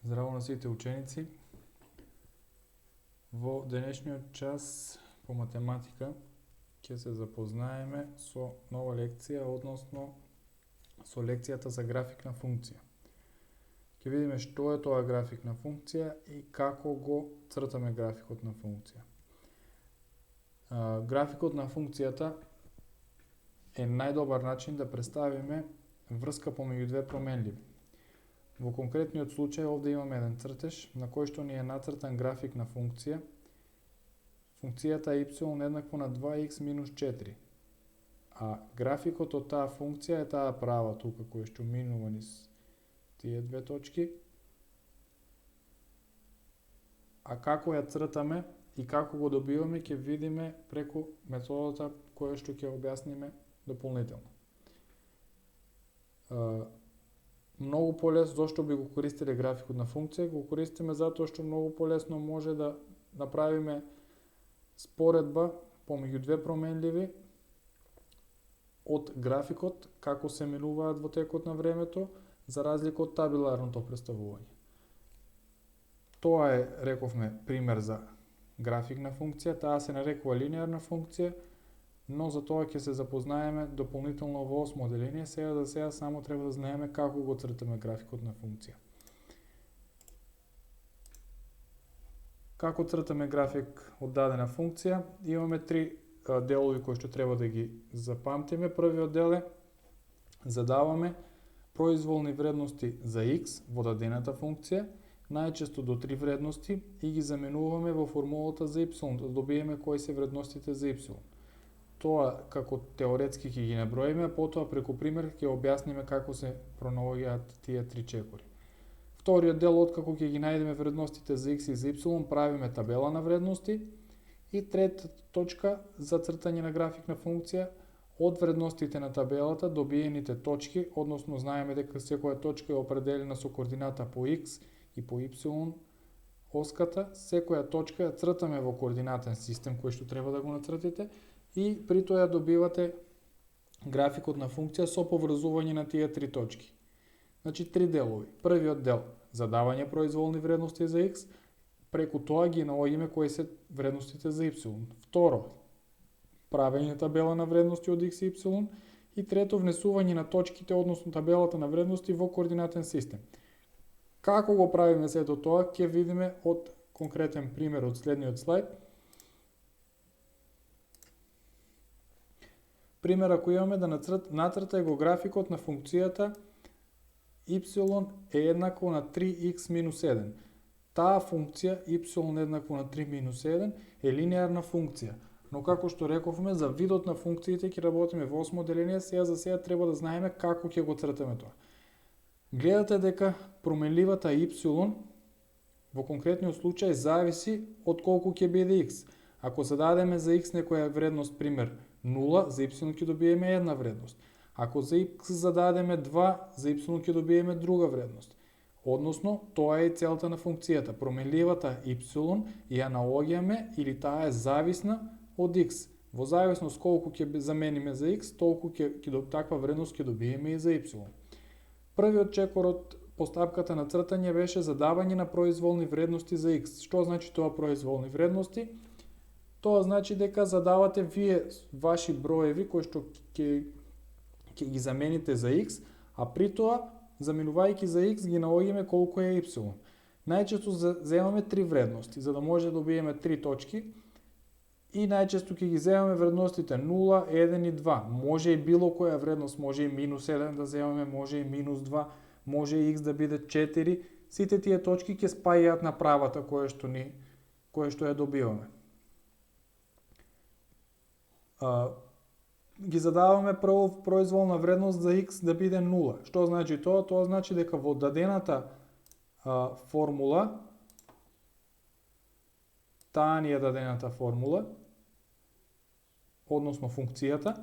Здраво на сите ученици. Во денешниот час по математика ќе се запознаеме со нова лекција, односно со лекцијата за графикна функција. Ќе видиме што е тоа графикна функција и како го цртаме графикот на функција. Графикот на функцијата е најдобар начин да представиме врска помеѓу две променливи. Во конкретниот случај овде имаме еден цртеж на кој што ни е нацртан график на функција. Функцијата y еднакво на 2x минус 4. А графикот од таа функција е таа права тука која што минува низ тие две точки. А како ја цртаме и како го добиваме ќе видиме преку методата која што ќе објасниме дополнително. Многу полесно, зошто би го користиле графикот на функција? Го користиме затоа што многу полесно може да направиме споредба помеѓу две променливи од графикот како се менуваат во текот на времето, за разлика од табиларното представување. Тоа е, рековме, пример за график на функција, таа се нарекува линеарна функција, но за тоа ќе се запознаеме дополнително во 8 оделение. Сега само треба да знаеме како го цртаме графикот на функција. Како цртаме график од дадена функција? Имаме три делови кои што треба да ги запамтиме. Првиот дел е задаваме произволни вредности за x во дадената функција, најчесто до 3 вредности, и ги заменуваме во формулата за y, да добиеме кои се вредностите за y. Тоа како теоретски ќе ги наброиме, а потоа преку пример ќе објасниме како се пронаоѓаат тие три чекори. Вториот дел, откако ќе ги најдеме вредностите за x и за y, правиме табела на вредности. И трета точка за цртање на график на функција, од вредностите на табелата добиените точки, односно знаеме дека секоја точка е определена со координата по x и по y оската, секоја точка ја цртаме во координатен систем кој што треба да го нацртите, и при тоа ја добивате графикот на функција со поврзување на тие три точки. Значи три делови. Првиот дел задавање произволни вредности за x, преку тоа ги наоѓаме кои се вредностите за y. Второ, правење табела на вредности од x и y, и трето, внесување на точките, односно табелата на вредности во координатен систем. Како го правиме сето тоа ќе видиме од конкретен пример од следниот слайд. Пример, ако имаме да нацртај го графикот на функцијата y е еднакво на 3x минус 1. Таа функција y еднакво на 3 минус 1 е линеарна функција, но како што рековме, за видот на функциите ќе работиме во 8 оделение, за сега треба да знаеме како ќе го цртаме тоа. Гледате дека променливата y во конкретниот случај зависи од колку ќе биде x. Ако зададеме за x некоја вредност, пример 0, за y ќе добиеме една вредност. Ако за x зададеме 2, за y ќе добиеме друга вредност. Односно, тоа е целта на функцијата. Променливата y ја наоѓаме, или таа е зависна од x. Во зависност колку ќе замениме за x, толку таква вредност ќе добиеме и за y. Првиот чекор од постапката на цртање беше задавање на произволни вредности за x. Што значи тоа произволни вредности? Тоа значи дека задавате вие ваши броеви кои што ќе ги замените за x, а при тоа, заменувајќи за x, ги наоѓаме колку е y. Најчесто земаме три вредности, за да може да добиеме три точки, и најчесто ќе ги земаме вредностите 0, 1 и 2. Може и било која вредност, може и минус 1 да земаме, може и минус 2, може и x да биде 4. Сите тие точки ќе спајаат на правата која што ја добиваме. Ги задаваме прво произволна вредност за x да биде 0. Што значи тоа? Тоа значи дека во дадената формула, таа ни е дадената формула, односно функцијата,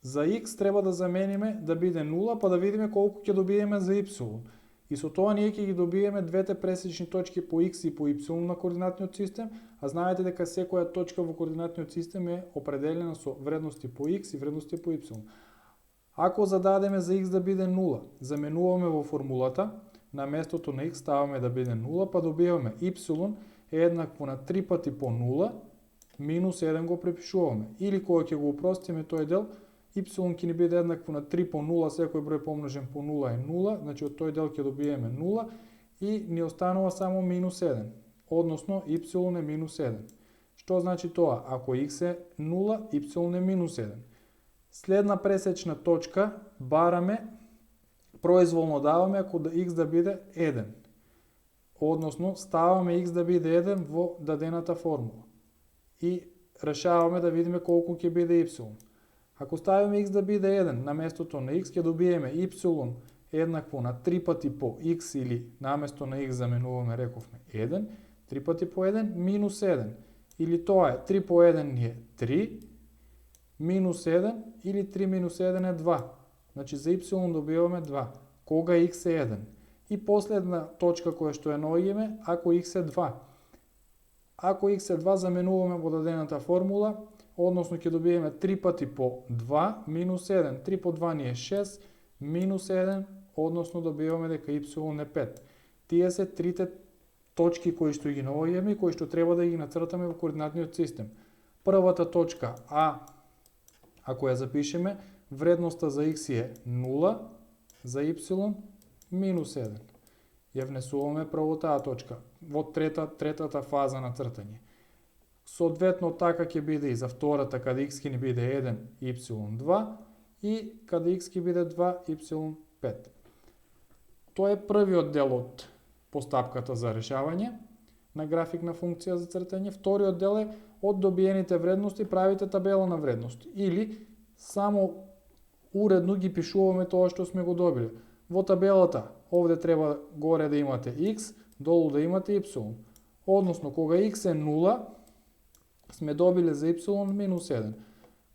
за x треба да замениме да биде 0, па да видиме колку ќе добиеме за y. И со тоа ние ќе ги добиеме двете пресечни точки по x и по y на координатниот систем, а знаете дека секоја точка во координатниот систем е определена со вредности по x и вредности по y. Ако зададеме за x да биде 0, заменуваме во формулата, на местото на x ставаме да биде 0, па добиваме y е еднакво на 3 пати по 0, минус 1 го препишуваме. Или кога ќе го упростиме тој дел, y ќе ни биде еднакво на 3 по 0, секој број помножен по 0 е 0, значи од тој дел ќе добиеме 0 и ни останува само минус 1, односно y е минус 1. Што значи тоа? Ако x е 0, y е минус 1. Следна пресечна точка бараме, произволно даваме ако x да биде 1. Односно ставаме x да биде 1 во дадената формула. И решаваме да видиме колку ќе биде y. Ако ставиме x да биде 1 на местото на x, ќе добиеме y еднакво на 3 пати по x или на место на x заменуваме, рековме 1, 3 пати по 1 минус 1. Или тоа е 3 по 1 ни е 3, минус 1 или 3 минус 1 е 2. Значи за y добиваме 2. Кога x е 1. И последна точка која што ја наоѓаме, ако x е 2. Ако x е 2 заменуваме во дадената формула, односно ќе добиеме 3 пати по 2 минус 1. 3 по 2 ни е 6, минус 1, односно добиваме дека y е 5. Тие се трите точки кои што ги наоѓаме и кои што треба да ги нацртаме во координатниот систем. Првата точка А, ако ја запишеме, вредноста за x е 0, за y минус 1. Ја внесуваме прво таа точка во третата фаза на цртање. Соодветно така ќе биде и за втората, каде x ќе ни биде 1, y 2 и каде x ќе биде 2, y 5. Тоа е првиот дел од постапката за решавање на график на функција за цртање. Вториот дел е од добиените вредности правите табела на вредности или само уредно ги пишуваме тоа што сме го добиле. Во табелата овде треба горе да имате x, долу да имате y. Односно кога x е 0, сме добиле за y минус 1.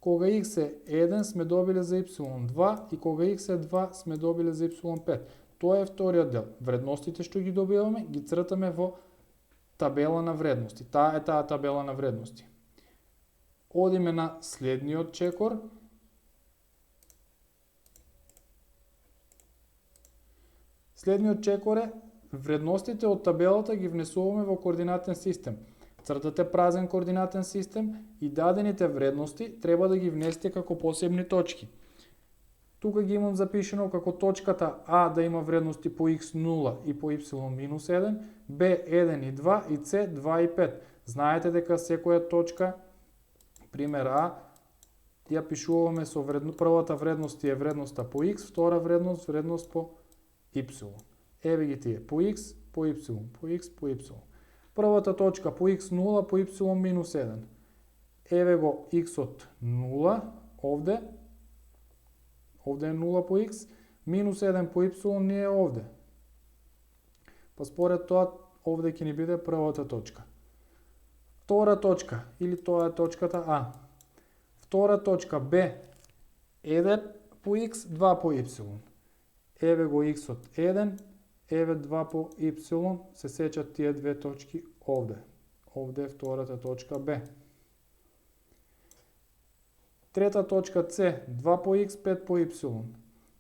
Кога x е 1 сме добиле за y 2 и кога x е 2 сме добиле за y 5. Тоа е вториот дел. Вредностите што ги добиваме ги цртаме во табела на вредности. Таа е таа табела на вредности. Одиме на следниот чекор. Следниот чекор е вредностите од табелата ги внесуваме во координатен систем. Цртате празен координатен систем и дадените вредности треба да ги внесете како посебни точки. Тука ги имам запишено како точката А да има вредности по x 0 и по y минус 1, B 1 и 2 и C 2 и 5. Знаете дека секоја точка, пример А, ја пишуваме со првата вредност е вредноста по x, втора вредност по y. Еве ги тие, по x, по y, по x, по y. Првата точка по x 0, по y минус 1. Еве го x од 0, овде е 0 по x, минус 1 по y не е овде. Па според тоа, овде ќе ни биде првата точка. Втора точка, или тоа е точката А. Втора точка Б, 1 по x, 2 по y. Еве го x од 1, еве 2 по y, се сеќат тие две точки овде. Овде е втората точка Б. Трета точка С, 2 по x, 5 по y.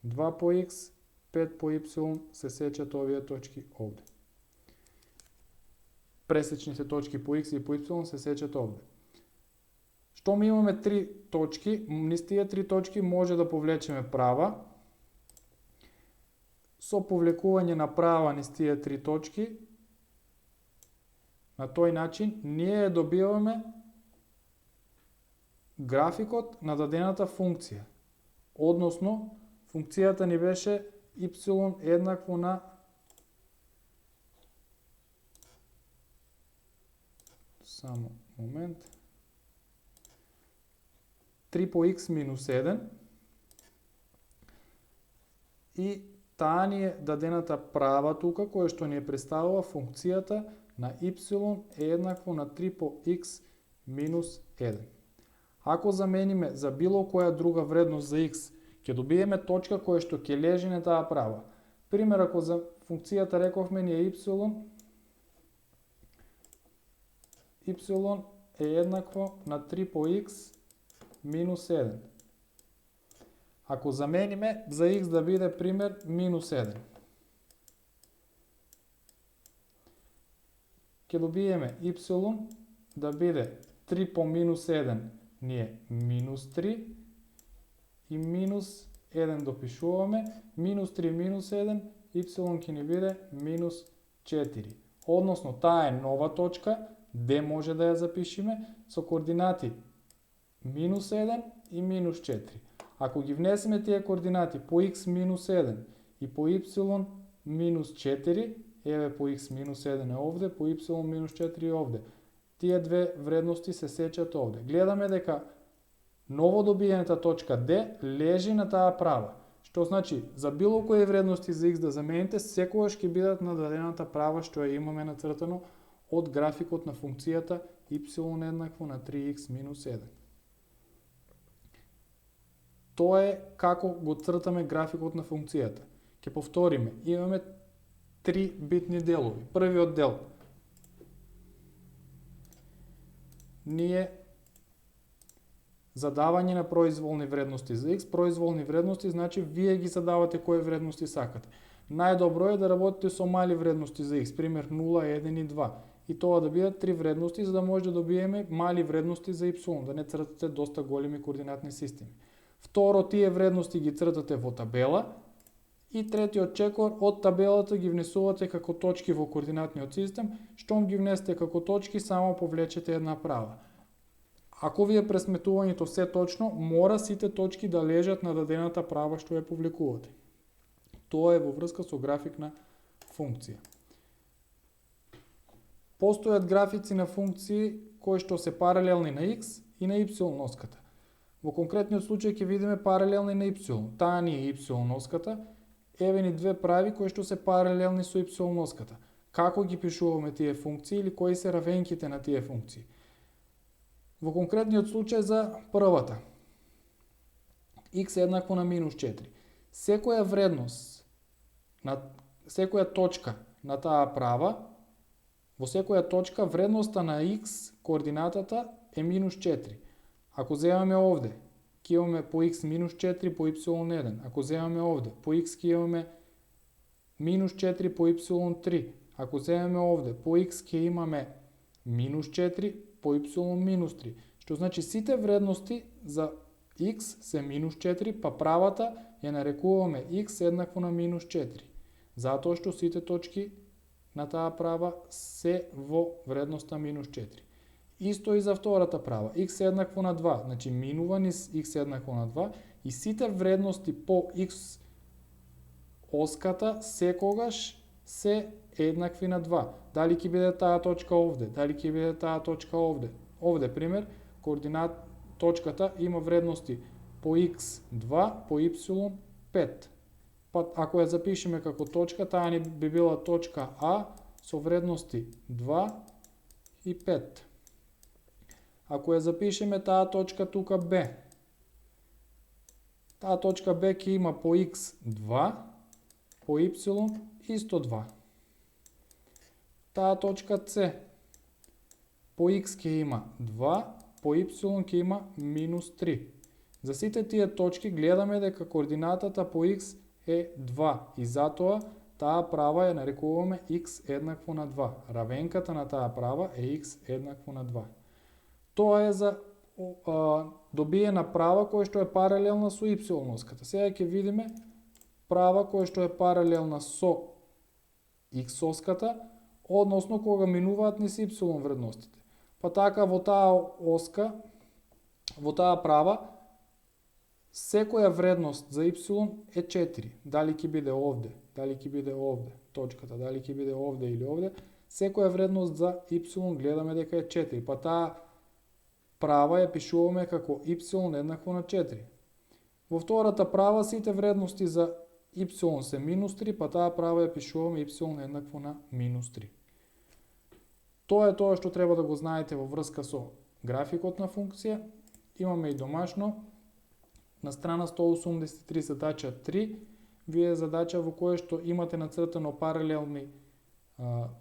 2 по x, 5 по y, се сеќат овие точки овде. Пресечните точки по x и по y се сеќат овде. Што ми имаме три точки, низ тие три точки може да повлечеме права. Со повлекување на права низ тие три точки, на тој начин ние добиваме графикот на дадената функција. Односно, функцијата ни беше y еднакво на само момент 3 по x минус 1 и таа ни е дадената права тука, која што ни е представува функцијата на y е еднакво на 3 по x минус 1. Ако замениме за било која друга вредност за x, ќе добиеме точка која што ќе лежи на таа права. Пример, ако за функцијата рековме ни е y е еднакво на 3 по x минус 1. Ако замениме за x да биде пример минус 1. ќе добиеме y да биде 3 по минус 1 ни е минус 3 и минус 1 допишуваме, минус 3 минус 1, y ќе ни биде минус 4. Односно, таа е нова точка, де може да ја запишеме, со координати минус 1 и минус 4. Ако ги внесеме тие координати по x минус 1 и по y минус 4, еве по x минус 1 е овде, по y минус 4 е овде. Тие две вредности се сечат овде. Гледаме дека ново добиената точка D лежи на таа права. Што значи, за било кои вредности за x да замените, секогаш ќе бидат на дадената права што ја имаме нацртано од графикот на функцијата y еднакво на 3x минус 1. Тоа е како го цртаме графикот на функцијата. Ќе повториме, имаме три битни делови. Првиот дел ние задавање на произволни вредности за x. Произволни вредности значи вие ги задавате кои вредности сакате. Најдобро е да работите со мали вредности за x, пример 0, 1 и 2. И тоа да бидат три вредности за да може да добиеме мали вредности за y, да не цртате доста големи координатни системи. Второ, тие вредности ги цртате во табела и третиот чекор од табелата ги внесувате како точки во координатниот систем. Штом ги внесете како точки, само повлечете една права. Ако ви е пресметувањето се точно, мора сите точки да лежат на дадената права што ја публикувате. Тоа е во врска со график на функција. Постојат графици на функции кои што се паралелни на x и на y носката. Во конкретниот случај ќе видиме паралелни на y. Таа ни е y носката. Еве ни две прави кои што се паралелни со y носката. Како ги пишуваме тие функции или кои се равенките на тие функции? Во конкретниот случај за првата, x еднакво на минус 4. Секоја вредност, секоја точка на таа права, во секоја точка вредноста на x, координатата, е минус 4. Ако земаме овде, ќе имаме по x минус 4 по y 1. Ако земаме овде, по x ќе имаме минус 4 по y 3. Ако земаме овде, по x ќе имаме минус 4 по y минус 3. Што значи сите вредности за x се минус 4, па правата ја нарекуваме x еднакво на минус 4. Затоа што сите точки на таа права се во вредноста минус 4. Исто и за втората права. X еднакво на 2, значи минува низ x еднакво на 2 и сите вредности по x оската секогаш се еднакви на 2. Дали ќе биде таа точка овде, дали ќе биде таа точка овде. Овде, пример, координат точката има вредности по x 2, по y 5. Па ако ја запишеме како точка, таа ни би била точка А со вредности 2 и 5. Ако ја запишеме таа точка тука Б, таа точка Б ќе има по x 2, по y исто 2. Таа точка С по x ќе има 2, по y ќе има минус 3. За сите тие точки гледаме дека координатата по x е 2 и затоа таа права ја нарекуваме x еднакво на 2. Равенката на таа права е x еднакво на 2. Тоа е за добиена права која што е паралелна со y носката. Сега ќе видиме права која што е паралелна со x оската, односно кога минуваат низ y вредностите. Па така во таа оска, во таа права, секоја вредност за y е 4. Дали ќе биде овде, дали ќе биде овде, точката, дали ќе биде овде или овде, секоја вредност за y гледаме дека е 4. Па таа права ја пишуваме како y еднакво на 4. Во втората права сите вредности за y се минус 3, па таа права ја пишуваме y еднакво на минус 3. Тоа е тоа што треба да го знаете во врска со графикот на функција. Имаме и домашно. На страна 183 задача 3, вие задача во која што имате нацртано паралелни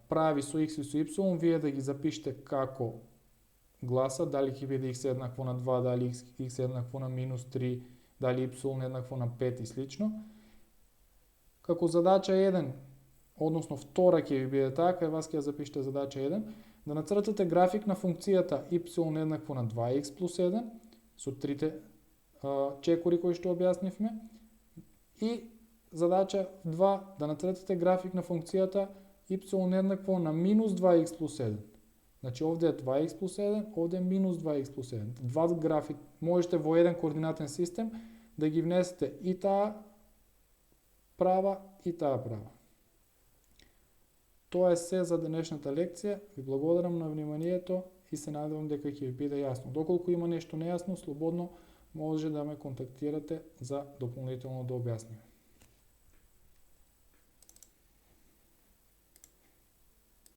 прави со x и со y, вие да ги запишете како гласа, дали ќе биде x еднакво на 2, дали x еднакво на минус 3, дали y еднакво на 5 и слично. Како задача 1, односно втора ќе ви биде таа, кај вас ќе ја запишете задача 1, да нацртате график на функцијата y еднакво на 2x плюс 1, со трите чекори кои што објаснивме, и задача 2, да нацртате график на функцијата y еднакво на минус 2x плюс 7. Значи овде е 2x плюс 7, овде е минус 2x плюс 7. Два график можете во еден координатен систем да ги внесете и таа права и таа права. Тоа е се за денешната лекција. Ви благодарам на вниманието и се надевам дека ќе ви биде јасно. Доколку има нешто нејасно, слободно може да ме контактирате за дополнително да објасним.